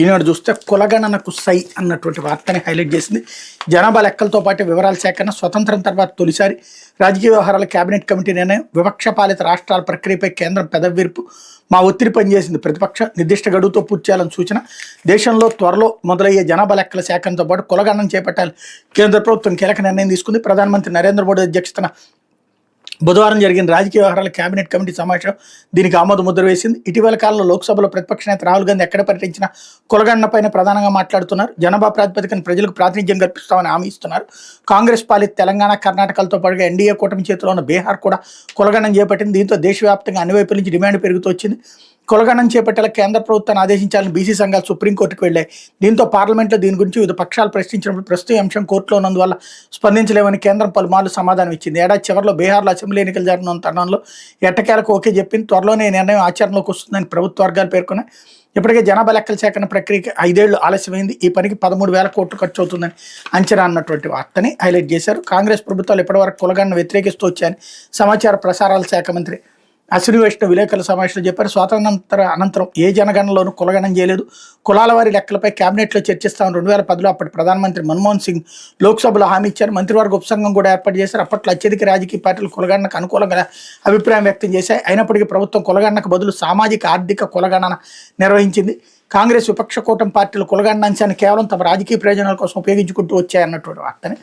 ఈనాడు చూస్తే కులగణనకు సై అన్నటువంటి వార్తని హైలైట్ చేసింది. జనాభా లెక్కలతో పాటు వివరాల సేకరణ స్వతంత్రం తర్వాత తొలిసారి రాజకీయ వ్యవహారాల కేబినెట్ కమిటీ నిర్ణయం. వివక్ష పాలిత రాష్ట్రాల ప్రక్రియపై కేంద్రం పెదవిరుపు. మా ఒత్తిడి పనిచేసింది ప్రతిపక్ష నిర్దిష్ట గడువుతో పూర్తి చేయాలని సూచన. దేశంలో త్వరలో మొదలయ్యే జనాభా లెక్కల సేకరణతో పాటు కులగణన చేపట్టాలి కేంద్ర ప్రభుత్వం కీలక నిర్ణయం తీసుకుంది. ప్రధానమంత్రి నరేంద్ర మోడీ అధ్యక్షతన బుధవారం జరిగిన రాజకీయ వ్యవహారాల కేబినెట్ కమిటీ సమావేశం దీనికి ఆమోద ముద్ర వేసింది. ఇటీవల కాలంలో లోక్సభలో ప్రతిపక్ష నేత రాహుల్ గాంధీ ఎక్కడ పర్యటించిన కులగణనపైన ప్రధానంగా మాట్లాడుతున్నారు. జనాభా ప్రాతిపదికన ప్రజలకు ప్రాతినిధ్యం కల్పిస్తామని హామీ ఇస్తున్నారు. కాంగ్రెస్ పాలిత తెలంగాణ, కర్ణాటకలతో పాటుగా ఎన్డీఏ కూటమి చేతిలో ఉన్న బీహార్ కూడా కులగణన చేపట్టింది. దీంతో దేశవ్యాప్తంగా అన్ని వైపుల నుంచి డిమాండ్ పెరుగుతూ వచ్చింది. కులగణన చేపట్టేలా కేంద్ర ప్రభుత్వాన్ని ఆదేశించాలని బీసీ సంఘాలు సుప్రీంకోర్టుకు వెళ్లాయి. దీంతో పార్లమెంట్లో దీని గురించి వివిధ పక్షాలు ప్రశ్నించినప్పుడు ప్రస్తుత అంశం కోర్టులో ఉన్నందువల్ల స్పందించలేమని కేంద్రం పలుమార్లు సమాధానం ఇచ్చింది. ఏడాది చివరిలో బీహార్లో అసెంబ్లీ ఎన్నికలు జరగనున్న తరుణంలో ఎట్టకేలకు ఓకే చెప్పింది. త్వరలోనే ఈ నిర్ణయం ఆచరణలోకి వస్తుందని ప్రభుత్వ వర్గాలు పేర్కొన్నాయి. ఇప్పటికే జనాభా లెక్కల సేకరణ ప్రక్రియకి 5 ఏళ్లు ఆలస్యమైంది. ఈ పనికి 13,000 కోట్లు ఖర్చు అవుతుందని అంచనా అన్నటువంటి వార్తని హైలైట్ చేశారు. కాంగ్రెస్ ప్రభుత్వాలు ఇప్పటివరకు కులగణన వ్యతిరేకిస్తూ వచ్చాయని సమాచార ప్రసారాల శాఖ మంత్రి అశ్విని వైష్ణవ్ విలేకరుల సమావేశంలో చెప్పారు. స్వాతంత్ర అనంతరం ఏ జనగణనలోనూ కులగణన చేయలేదు. కులాల వారి లెక్కలపై కేబినెట్లో చర్చిస్తామని 2010లో అప్పటి ప్రధానమంత్రి మన్మోహన్ సింగ్ లోక్సభలో హామీ ఇచ్చారు. మంత్రివర్గ ఉపసంఘం కూడా ఏర్పాటు చేశారు. అప్పట్లో అత్యధిక రాజకీయ పార్టీలు కులగణనకు అనుకూలంగా అభిప్రాయం వ్యక్తం చేశాయి. అయినప్పటికీ ప్రభుత్వం కులగణనకు బదులు సామాజిక ఆర్థిక కులగణన నిర్వహించింది. కాంగ్రెస్ విపక్ష కూటమి పార్టీలు కులగణన అంశాన్ని కేవలం తమ రాజకీయ ప్రయోజనాల కోసం ఉపయోగించుకుంటూ వచ్చాయన్నటువంటి వార్తని